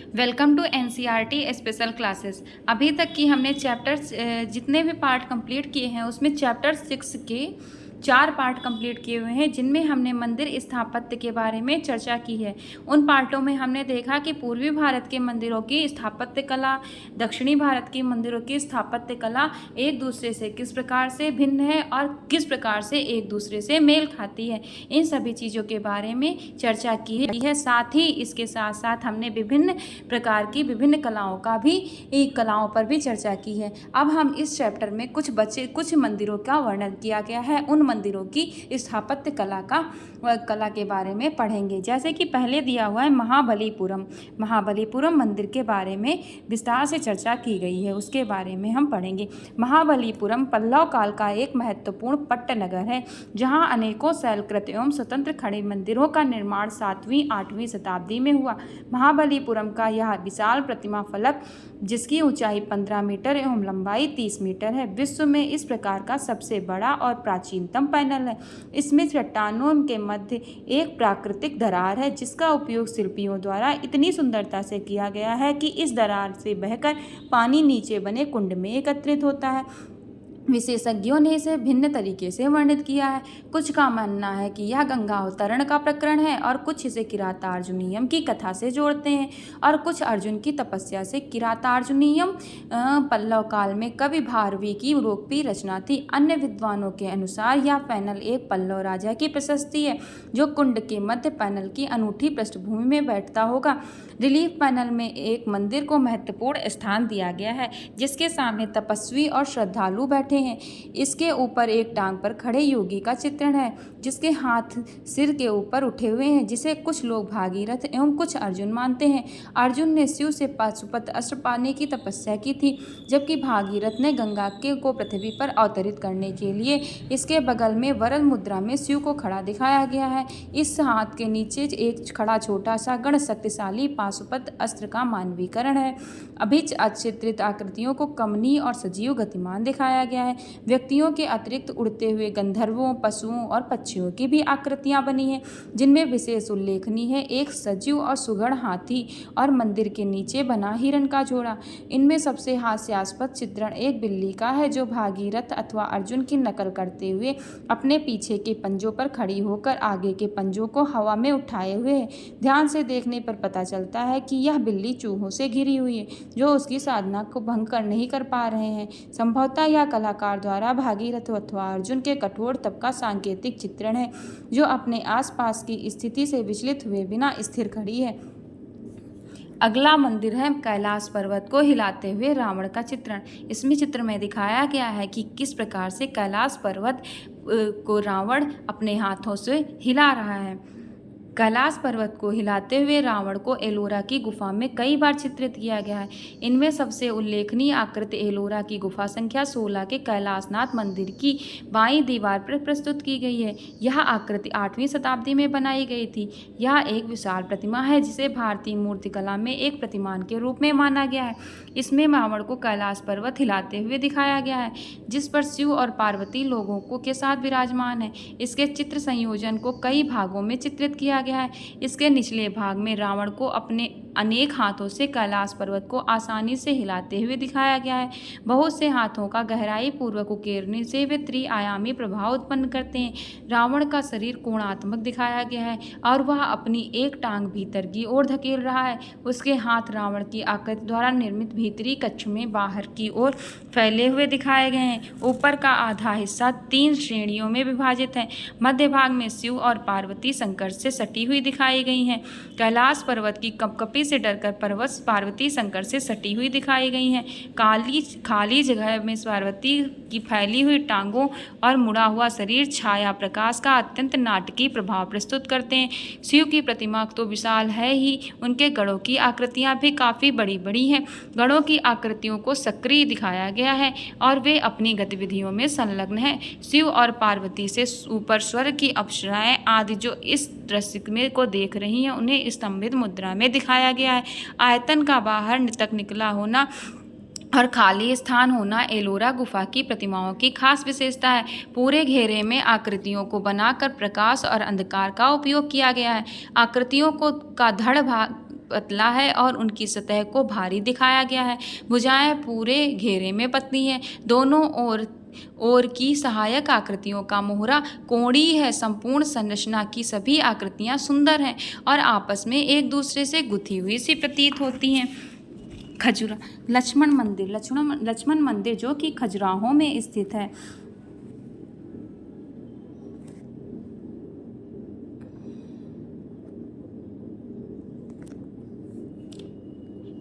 Welcome to NCERT special classes. अभी तक की हमने चैप्टर्स जितने भी पार्ट कंप्लीट किए हैं उसमें चैप्टर 6 के 4 पार्ट कंप्लीट किए हुए हैं, जिनमें हमने मंदिर स्थापत्य के बारे में चर्चा की है। उन पार्टों में हमने देखा कि पूर्वी भारत के मंदिरों की स्थापत्य कला, दक्षिणी भारत की मंदिरों की स्थापत्य कला एक दूसरे से किस प्रकार से भिन्न है और किस प्रकार से एक दूसरे से मेल खाती है। इन सभी चीज़ों के बारे में चर्चा की है। साथ ही इसके साथ साथ हमने विभिन्न प्रकार की विभिन्न कलाओं पर भी चर्चा की है। अब हम इस चैप्टर में कुछ मंदिरों का वर्णन किया गया है, उन मंदिरों की स्थापत्य कला के बारे में पढ़ेंगे। जैसे कि पहले दिया हुआ है महाबलीपुरम मंदिर के बारे में विस्तार से चर्चा की गई है, उसके बारे में हम पढ़ेंगे। महाबलीपुरम पल्लव काल का एक महत्वपूर्ण पट्ट नगर है, जहां अनेकों शैलकृत एवं स्वतंत्र खड़े मंदिरों का निर्माण 7वीं-8वीं शताब्दी में हुआ। महाबलीपुरम का यह विशाल प्रतिमा फलक, जिसकी ऊंचाई 15 मीटर एवं लंबाई 30 मीटर है, विश्व में इस प्रकार का सबसे बड़ा और प्राचीनतम पैनल है। इसमें चट्टानों के मध्य एक प्राकृतिक दरार है, जिसका उपयोग शिल्पियों द्वारा इतनी सुंदरता से किया गया है कि इस दरार से बहकर पानी नीचे बने कुंड में एकत्रित होता है। विशेषज्ञों ने इसे भिन्न तरीके से वर्णित किया है। कुछ का मानना है कि यह गंगा अवतरण का प्रकरण है और कुछ इसे किरातार्जुनीयम की कथा से जोड़ते हैं, और कुछ अर्जुन की तपस्या से। किरातार्जुनीयम पल्लव काल में कवि भारवी की लोकप्रिय रचना थी। अन्य विद्वानों के अनुसार यह पैनल एक पल्लव राजा की प्रशस्ति है, जो कुंड के मध्य पैनल की अनूठी पृष्ठभूमि में बैठता होगा। रिलीफ पैनल में एक मंदिर को महत्वपूर्ण स्थान दिया गया है, जिसके सामने तपस्वी और श्रद्धालु बैठे हैं। इसके ऊपर एक टांग पर खड़े योगी का चित्रण है, जिसके हाथ सिर के ऊपर उठे हुए हैं, जिसे कुछ लोग भागीरथ एवं कुछ अर्जुन मानते हैं। अर्जुन ने शिव से पाशुपत अस्त्र पाने की तपस्या की थी, जबकि भागीरथ ने गंगा को पृथ्वी पर अवतरित करने के लिए। इसके बगल में वरद मुद्रा में शिव को खड़ा दिखाया गया है। इस हाथ के नीचे एक खड़ा छोटा सा गण शक्तिशाली पाशुपत अस्त्र का मानवीकरण है। चित्रित आकृतियों को कमनीय और सजीव गतिमान दिखाया गया है। व्यक्तियों के अतिरिक्त उड़ते हुए गंधर्वों, पशुओं और पक्षियों की भी आकृतियां बनी हैं, जिनमें विशेष उल्लेखनीय है एक सजीव और सुगढ़ हाथी और मंदिर के नीचे बना हिरण का जोड़ा। इनमें सबसे हास्यास्पद चित्रण एक बिल्ली का है, जो भागीरथ अथवा अर्जुन की नकल करते हुए अपने पीछे के पंजों पर खड़ी होकर आगे के पंजों को हवा में उठाए हुए है। ध्यान से देखने पर पता चलता है कि यह बिल्ली चूहों से घिरी हुई है, जो उसकी साधना को भंग नहीं कर पा रहे हैं। संभवतः यह कलाकार द्वारा भागीरथ अथवा अर्जुन के कठोर तप का सांकेतिक चित्रण है, जो अपने आसपास की स्थिति से विचलित हुए बिना स्थिर खड़ी है। अगला मंदिर है कैलाश पर्वत को हिलाते हुए रावण का चित्रण। इसमें चित्र में दिखाया गया है कि किस प्रकार से कैलाश पर्वत को रावण अपने हाथों से हिला रहा है। कैलाश पर्वत को हिलाते हुए रावण को एलोरा की गुफा में कई बार चित्रित किया गया है। इनमें सबसे उल्लेखनीय आकृति एलोरा की गुफा संख्या 16 के कैलाशनाथ मंदिर की बाईं दीवार पर प्रस्तुत की गई है। यह आकृति 8वीं शताब्दी में बनाई गई थी। यह एक विशाल प्रतिमा है, जिसे भारतीय मूर्तिकला में एक प्रतिमान के रूप में माना गया है। इसमें रावण को कैलाश पर्वत हिलाते हुए दिखाया गया है, जिस पर शिव और पार्वती लोगों के साथ विराजमान है। इसके चित्र संयोजन को कई भागों में चित्रित किया गया है। इसके निचले भाग में रावण को अपने अनेक हाथों से कैलाश पर्वत को आसानी से हिलाते हुए दिखाया गया है। बहुत से हाथों का गहराई पूर्वक उकेरने से वे त्रिआयामी प्रभाव उत्पन्न करते हैं। रावण का शरीर कोणात्मक दिखाया गया है और वह अपनी एक टांग भीतर की ओर धकेल रहा है। उसके हाथ रावण की आकृति द्वारा निर्मित भीतरी कक्ष में बाहर की ओर फैले हुए दिखाए गए हैं। ऊपर का आधा हिस्सा 3 श्रेणियों में विभाजित है। मध्य भाग में शिव और पार्वती शंकर से सटी हुई दिखाई गई हैं। कैलाश पर्वत की कपकपी से डरकर पार्वती शंकर से सटी हुई दिखाई गई हैं। खाली जगह में पार्वती की फैली हुई टांगों और मुड़ा हुआ शरीर छाया प्रकाश का अत्यंत नाटकीय प्रभाव प्रस्तुत करते हैं। शिव की प्रतिमा तो विशाल है ही, उनके गणों की आकृतियां भी काफ़ी बड़ी बड़ी हैं। गणों की आकृतियों को सक्रिय दिखाया गया है और वे अपनी गतिविधियों में संलग्न हैं। शिव और पार्वती से ऊपर स्वर्ग की अप्सराएं आदि जो इस दृश्य में को देख रही हैं, उन्हें स्तंभित मुद्रा में दिखाया गया है। आयतन का बाहर तक निकला होना और खाली स्थान होना एलोरा गुफा की प्रतिमाओं की खास विशेषता है। पूरे घेरे में आकृतियों को बनाकर प्रकाश और अंधकार का उपयोग किया गया है। आकृतियों का धड़ भाग पतला है और उनकी सतह को भारी दिखाया गया है। भुजाएं पूरे घेरे में पतली हैं। दोनों ओर की सहायक आकृतियों का मोहरा कोणीय है। संपूर्ण संरचना की सभी आकृतियां सुंदर हैं और आपस में एक दूसरे से गुथी हुई सी प्रतीत होती हैं। लक्ष्मण मंदिर जो कि खजुराहो में स्थित है।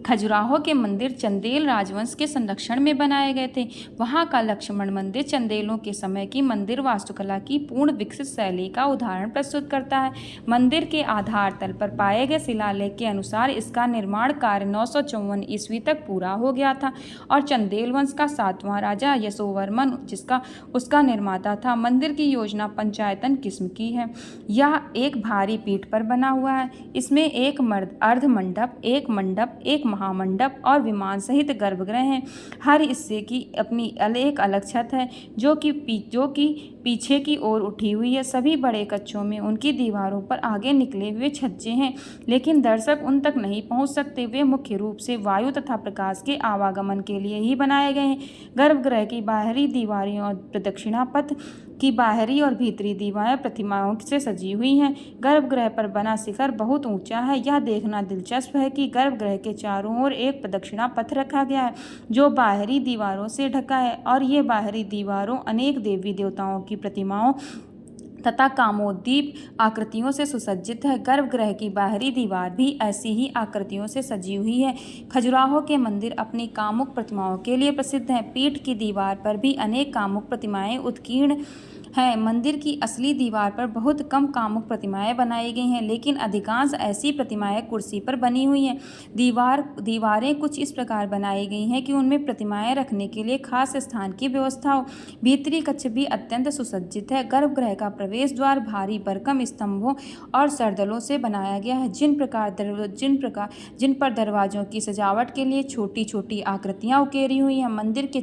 खजुराहो के मंदिर चंदेल राजवंश के संरक्षण में बनाए गए थे। वहाँ का लक्ष्मण मंदिर चंदेलों के समय की मंदिर वास्तुकला की पूर्ण विकसित शैली का उदाहरण प्रस्तुत करता है। मंदिर के आधार तल पर पाए गए शिलालेख के अनुसार इसका निर्माण कार्य 954 ईस्वी तक पूरा हो गया था और चंदेल वंश का 7वां राजा यशोवर्मन उसका निर्माता था। मंदिर की योजना पंचायतन किस्म की है। यह एक भारी पीठ पर बना हुआ है। इसमें एक अर्धमंडप, एक मंडप, एक महामंडप और विमान सहित गर्भगृह हैं। हर हिस्से की अपनी एक अलग छत है जो कि पीछे की ओर उठी हुई है। सभी बड़े कक्षों में उनकी दीवारों पर आगे निकले हुए छज्जे हैं, लेकिन दर्शक उन तक नहीं पहुंच सकते। वे मुख्य रूप से वायु तथा प्रकाश के आवागमन के लिए ही बनाए गए हैं। गर्भगृह की बाहरी दीवारें और प्रदक्षिणा पथ की बाहरी और भीतरी दीवारें प्रतिमाओं से सजी हुई हैं। गर्भगृह पर बना शिखर बहुत ऊंचा है। यह देखना दिलचस्प है कि गर्भगृह के चारों ओर एक प्रदक्षिणा पथ रखा गया है जो बाहरी दीवारों से ढका है और ये बाहरी दीवारों अनेक देवी देवताओं की प्रतिमाओं तथा कामोद्दीप आकृतियों से सुसज्जित है। गर्भगृह की बाहरी दीवार भी ऐसी ही आकृतियों से सजी हुई है। खजुराहो के मंदिर अपनी कामुक प्रतिमाओं के लिए प्रसिद्ध हैं। पीठ की दीवार पर भी अनेक कामुक प्रतिमाएं उत्कीर्ण हैं। मंदिर की असली दीवार पर बहुत कम कामुक प्रतिमाएं बनाई गई हैं, लेकिन अधिकांश ऐसी प्रतिमाएं कुर्सी पर बनी हुई हैं। दीवारें कुछ इस प्रकार बनाई गई हैं कि उनमें प्रतिमाएं रखने के लिए खास स्थान की व्यवस्था हो। भीतरी कक्ष भी अत्यंत सुसज्जित है। गर्भगृह का प्रवेश द्वार भारी भरकम स्तंभों और सरदलों से बनाया गया है, जिन पर दरवाजों की सजावट के लिए छोटी छोटी आकृतियां उकेरी हुई हैं। मंदिर के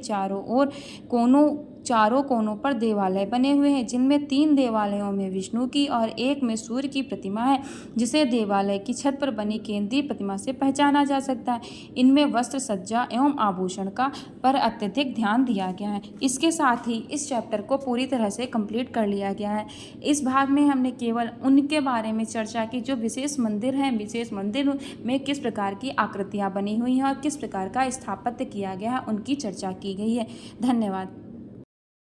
चारों कोनों पर देवालय बने हुए हैं, जिनमें 3 देवालयों में विष्णु की और एक में सूर्य की प्रतिमा है, जिसे देवालय की छत पर बनी केंद्रीय प्रतिमा से पहचाना जा सकता है। इनमें वस्त्र सज्जा एवं आभूषण पर अत्यधिक ध्यान दिया गया है। इसके साथ ही इस चैप्टर को पूरी तरह से कंप्लीट कर लिया गया है। इस भाग में हमने केवल उनके बारे में चर्चा की जो विशेष मंदिर हैं, विशेष मंदिर में किस प्रकार की आकृतियाँ बनी हुई हैं और किस प्रकार का स्थापत्य किया गया है, उनकी चर्चा की गई है। धन्यवाद।